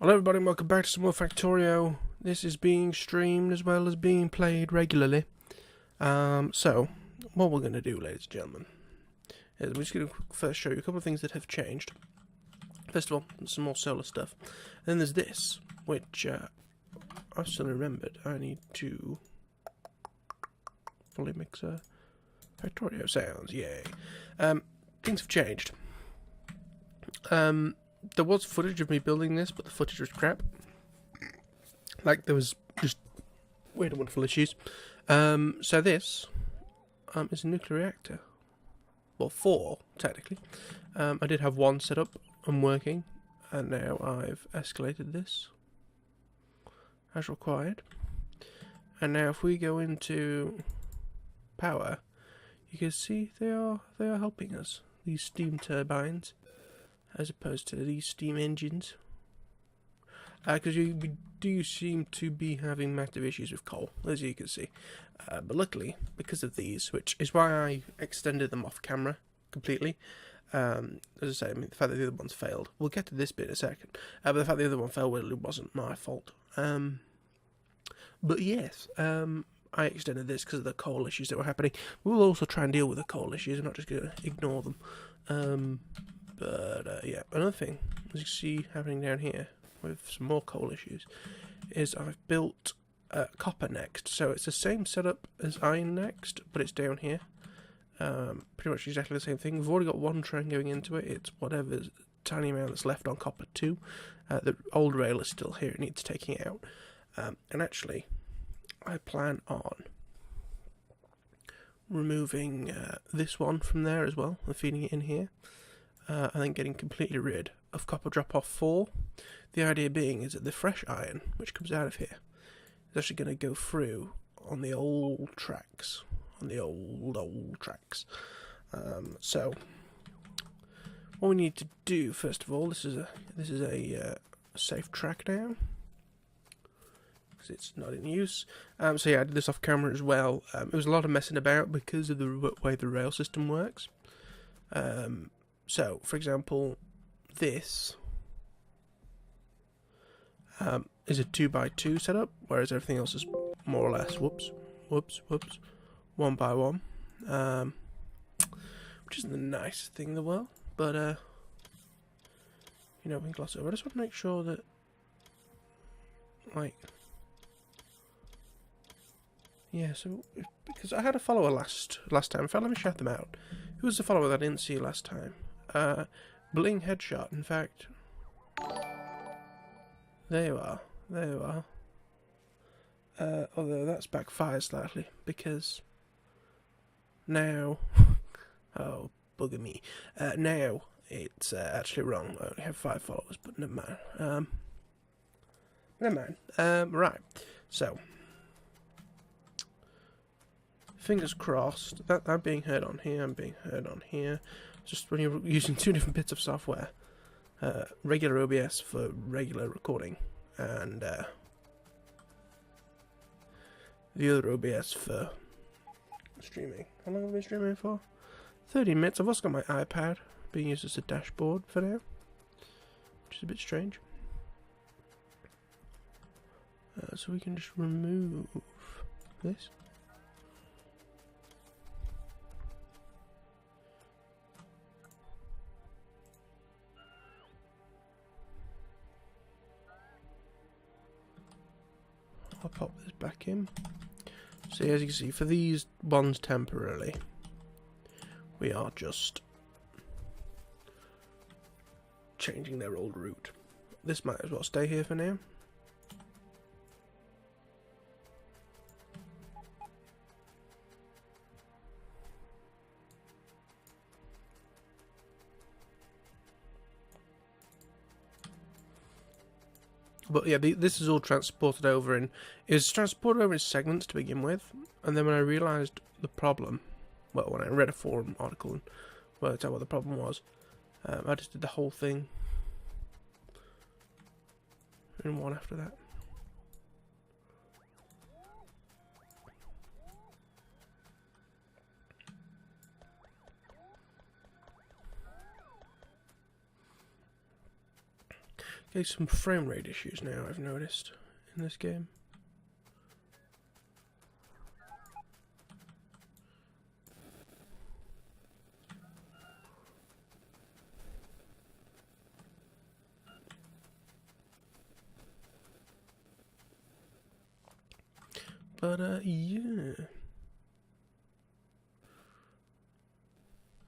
Hello everybody and welcome back to some more Factorio. This is being streamed as well as being played regularly. So, what we're going to do, ladies and gentlemen, is we're just going to first show you a couple of things that have changed. First of all, some more solar stuff. And then there's this, which I've suddenly remembered. I need to fully mix Factorio sounds, yay. Things have changed. There was footage of me building this, but the footage was crap. Like, there was just weird and wonderful issues. So this is a nuclear reactor. Well, 4, technically. I did have 1 set up and working, and now I've escalated this as required. And now if we go into power, you can see they are helping us. These steam turbines, as opposed to these steam engines, because we do seem to be having massive issues with coal, as you can see. But luckily, because of these, which is why I extended them off camera completely. As I say, I mean, the fact that the other ones failed. We'll get to this bit in a second. But the fact that the other one failed really wasn't my fault. But yes, I extended this because of the coal issues that were happening. We'll also try and deal with the coal issues. I'm not just going to ignore them. But yeah, another thing, as you see happening down here with some more coal issues, is I've built copper next. So it's the same setup as iron next, but it's down here. Pretty much exactly the same thing. We've already got 1 train going into it. It's whatever tiny amount that's left on copper 2. The old rail is still here. It needs taking out. And actually, I plan on removing this one from there as well and feeding it in here. And then getting completely rid of copper drop-off 4. The idea being is that the fresh iron, which comes out of here, is actually going to go through on the old tracks. On the old tracks. So, what we need to do, first of all, this is a safe track now, because it's not in use. So yeah, I did this off camera as well. It was a lot of messing about because of the way the rail system works. So, for example, this is a 2x2 setup, whereas everything else is more or less, 1 by 1, which isn't the nicest thing in the world, but, you know, we can gloss over. I just want to make sure that, like, yeah, so, because I had a follower last time. In fact, let me shout them out. Who was the follower that I didn't see last time? Bling Headshot, in fact. There you are. Although that's backfired slightly, because now... oh, bugger me. Now it's actually wrong. I only have 5 followers, but never mind. Right. So, fingers crossed. That I'm being heard on here, I'm being heard on here. Just when you're using 2 different bits of software. Regular OBS for regular recording, and the other OBS for streaming. How long have I been streaming for? 30 minutes. I've also got my iPad being used as a dashboard for now, which is a bit strange. So we can just remove this. I'll pop this back in. So as you can see, for these ones temporarily, we are just changing their old route. This might as well stay here for now. But yeah, this is all transported over in... It's transported over in segments to begin with, and then when I realised the problem, well, when I read a forum article and worked out what the problem was, I just did the whole thing in one after that. Okay, some frame rate issues now I've noticed in this game. But yeah.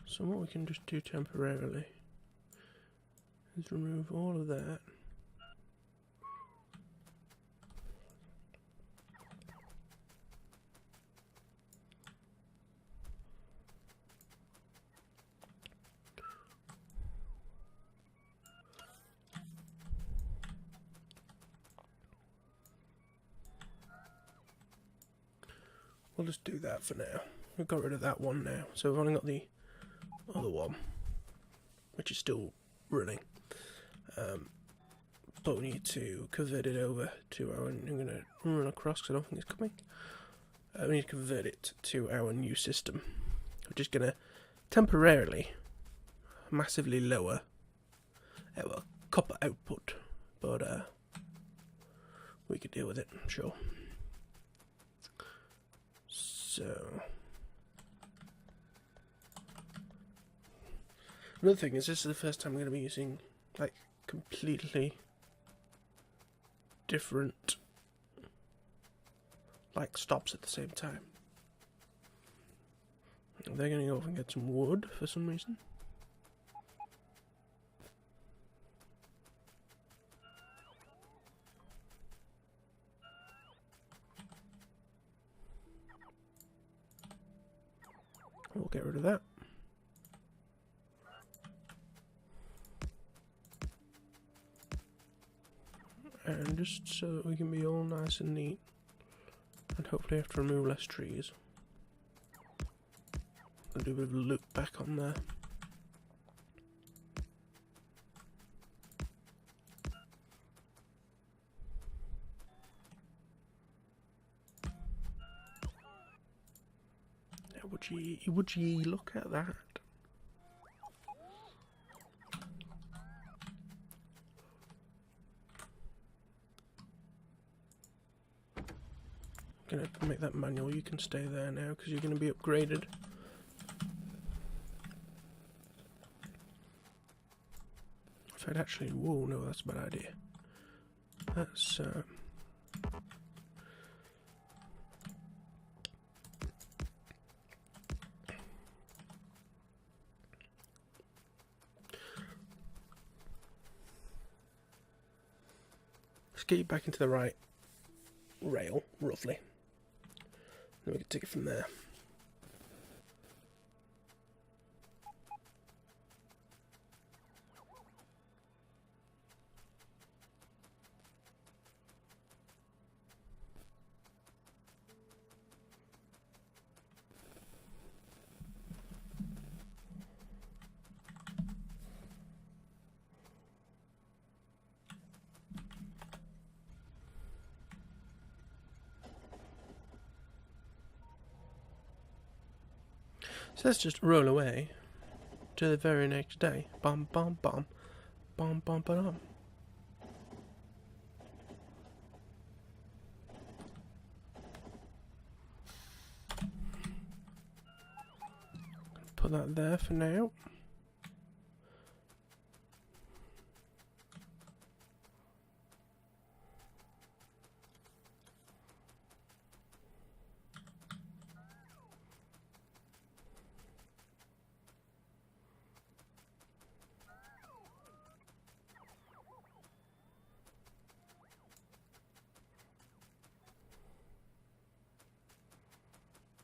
So what we can just do temporarily is remove all of that. We'll just do that for now. We've got rid of that one now, so we've only got the other one, which is still running. But we need to convert it over to our. I'm going to run across because I don't think it's coming. We need to convert it to our new system, which is going to temporarily massively lower our copper output, but we could deal with it, I'm sure. So another thing is, this is the first time I'm going to be using like completely different like stops at the same time. They're going to go off and get some wood for some reason. We'll get rid of that. And just so that we can be all nice and neat, and hopefully have to remove less trees. I'll do a bit of a loop back on there. Would ye look at that? I'm gonna make that manual. You can stay there now because you're gonna be upgraded. In fact, actually, whoa, no, that's a bad idea. That's let's get you back into the right rail, roughly. Then we can take it from there. So let's just roll away to the very next day. Bum bum bum. Bum bum bum. Put that there for now.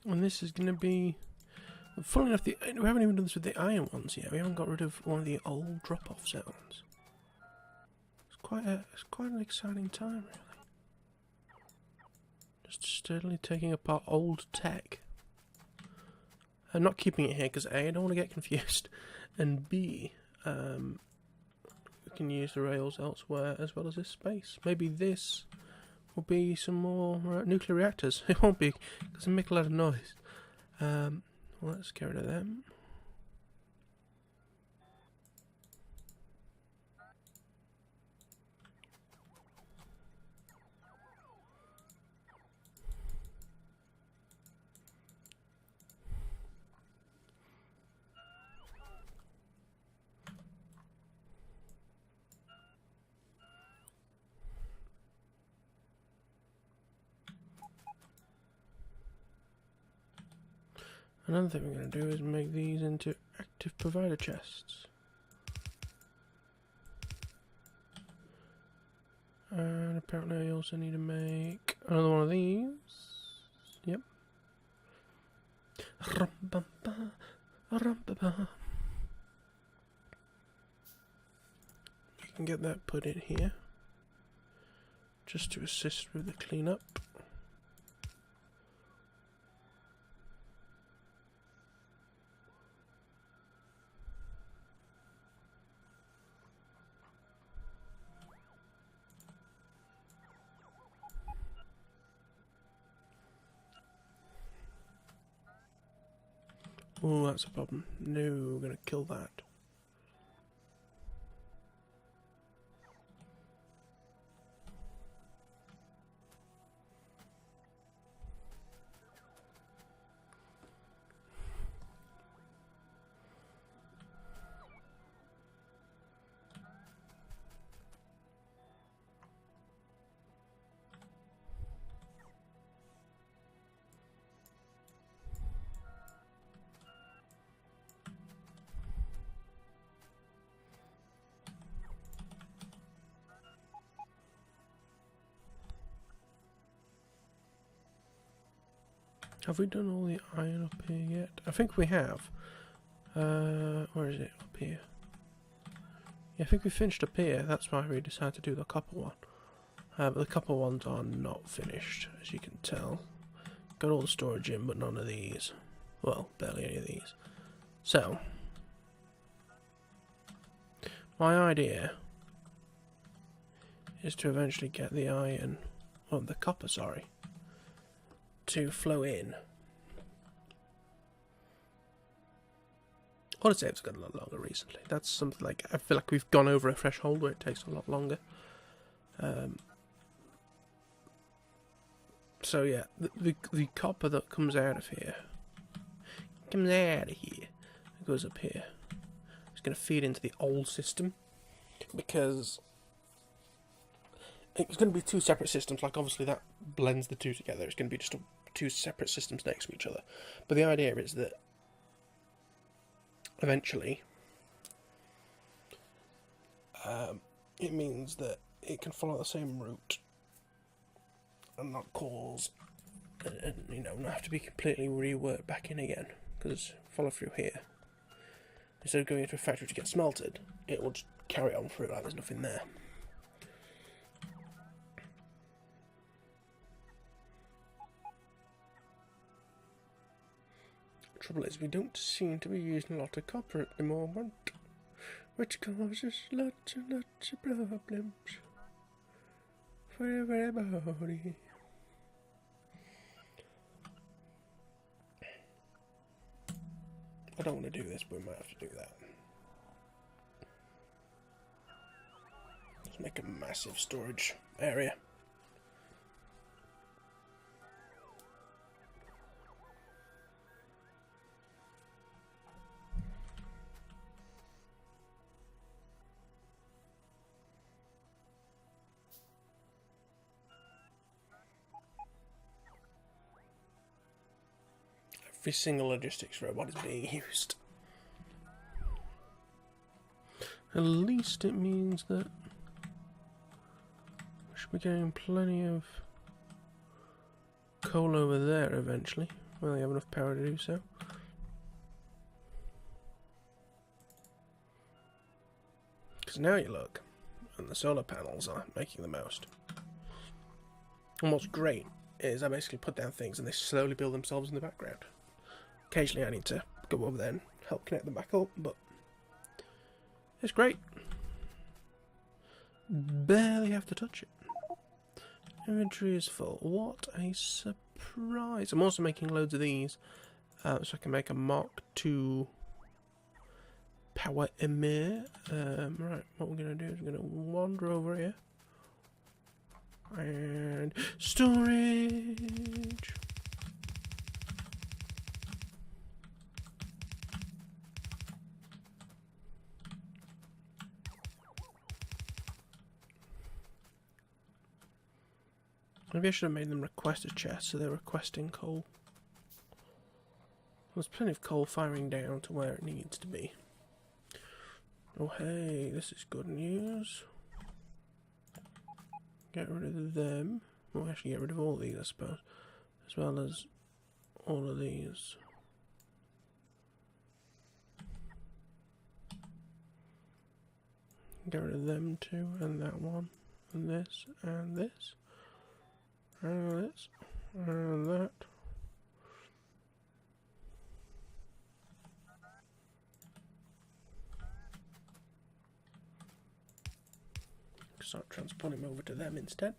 And this is going to be, funnily enough, we haven't even done this with the iron ones yet. We haven't got rid of one of the old drop-off zones. It's quite an exciting time, really. Just steadily taking apart old tech. I'm not keeping it here because A, I don't want to get confused, and B, we can use the rails elsewhere as well as this space. Maybe this will be some more nuclear reactors. It won't be, because they make a lot of noise. Let's get rid of them. Another thing we're going to do is make these into active provider chests. And apparently I also need to make another one of these. Yep. You can get that put in here, just to assist with the cleanup. Oh, that's a problem. No, we're going to kill that. Have we done all the iron up here yet? I think we have. Where is it? Up here. Yeah, I think we finished up here. That's why we decided to do the copper one. But the copper ones are not finished, as you can tell. Got all the storage in, but none of these. Well, barely any of these. So, my idea is to eventually get the iron, or the copper, sorry, to flow in. I want to say it's got a lot longer recently. That's something like, I feel like we've gone over a threshold where it takes a lot longer. So yeah, the copper that comes out of here, it goes up here. It's going to feed into the old system, because it's going to be two separate systems. Like, obviously that blends the two together. It's going to be just two separate systems next to each other. But the idea is that eventually it means that it can follow the same route and not cause, you know, not have to be completely reworked back in again. Because follow through here, instead of going into a factory to get smelted, it will just carry on through like there's nothing there. Trouble is, we don't seem to be using a lot of copper at the moment, which causes lots and lots of problems for everybody. I don't want to do this, but we might have to do that. Let's make a massive storage area. Every single logistics robot is being used. At least it means that we should be getting plenty of coal over there eventually, when they have enough power to do so. Because now you look, and the solar panels are making the most. And what's great is I basically put down things and they slowly build themselves in the background. Occasionally I need to go over there and help connect them back up, but it's great. Barely have to touch it. Inventory is full. What a surprise. I'm also making loads of these, so I can make a Mark II power emitter. Right, what we're going to do is we're going to wander over here. And storage. Maybe I should have made them request a chest, so they're requesting coal. There's plenty of coal firing down to where it needs to be. Oh hey, this is good news. Get rid of them. Well, actually get rid of all these, I suppose. As well as all of these. Get rid of them too, and that one, and this, and this, and this, and that. Start transporting them over to them instead.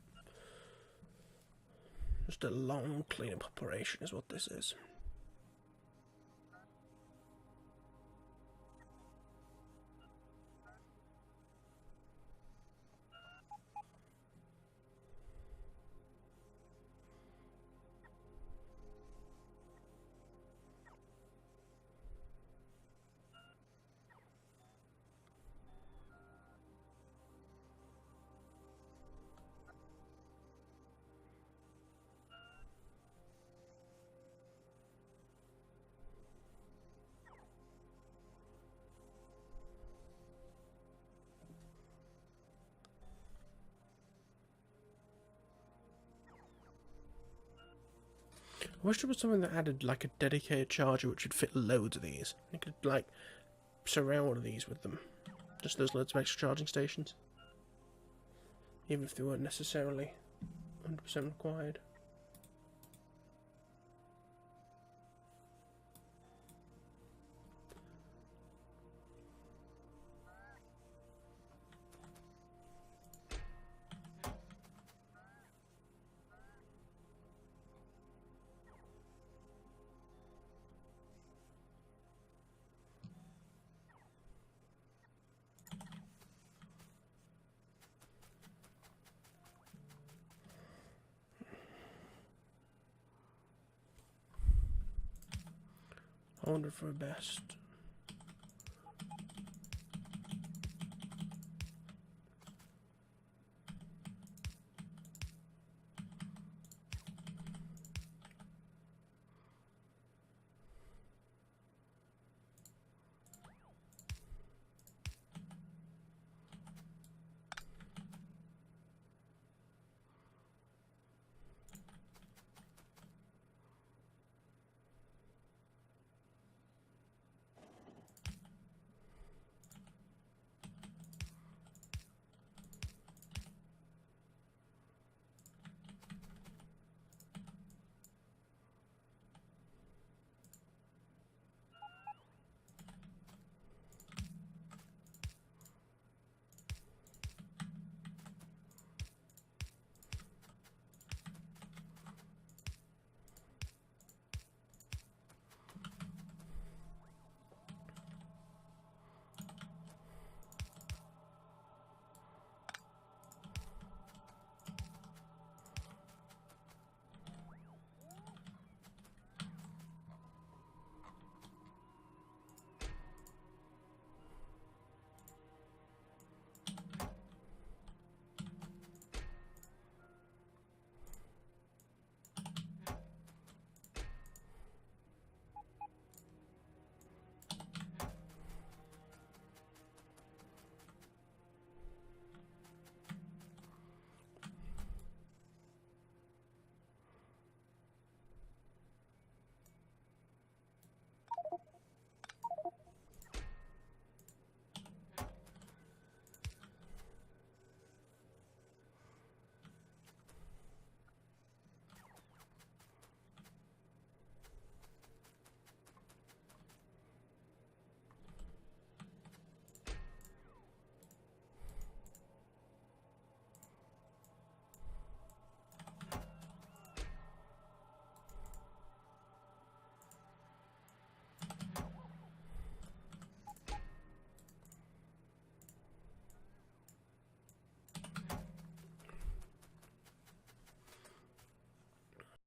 Just a long cleanup operation is what this is. I wish there was something that added like a dedicated charger which would fit loads of these. You could like surround these with them. Just those loads of extra charging stations. Even if they weren't necessarily 100% required. I wonder if we're best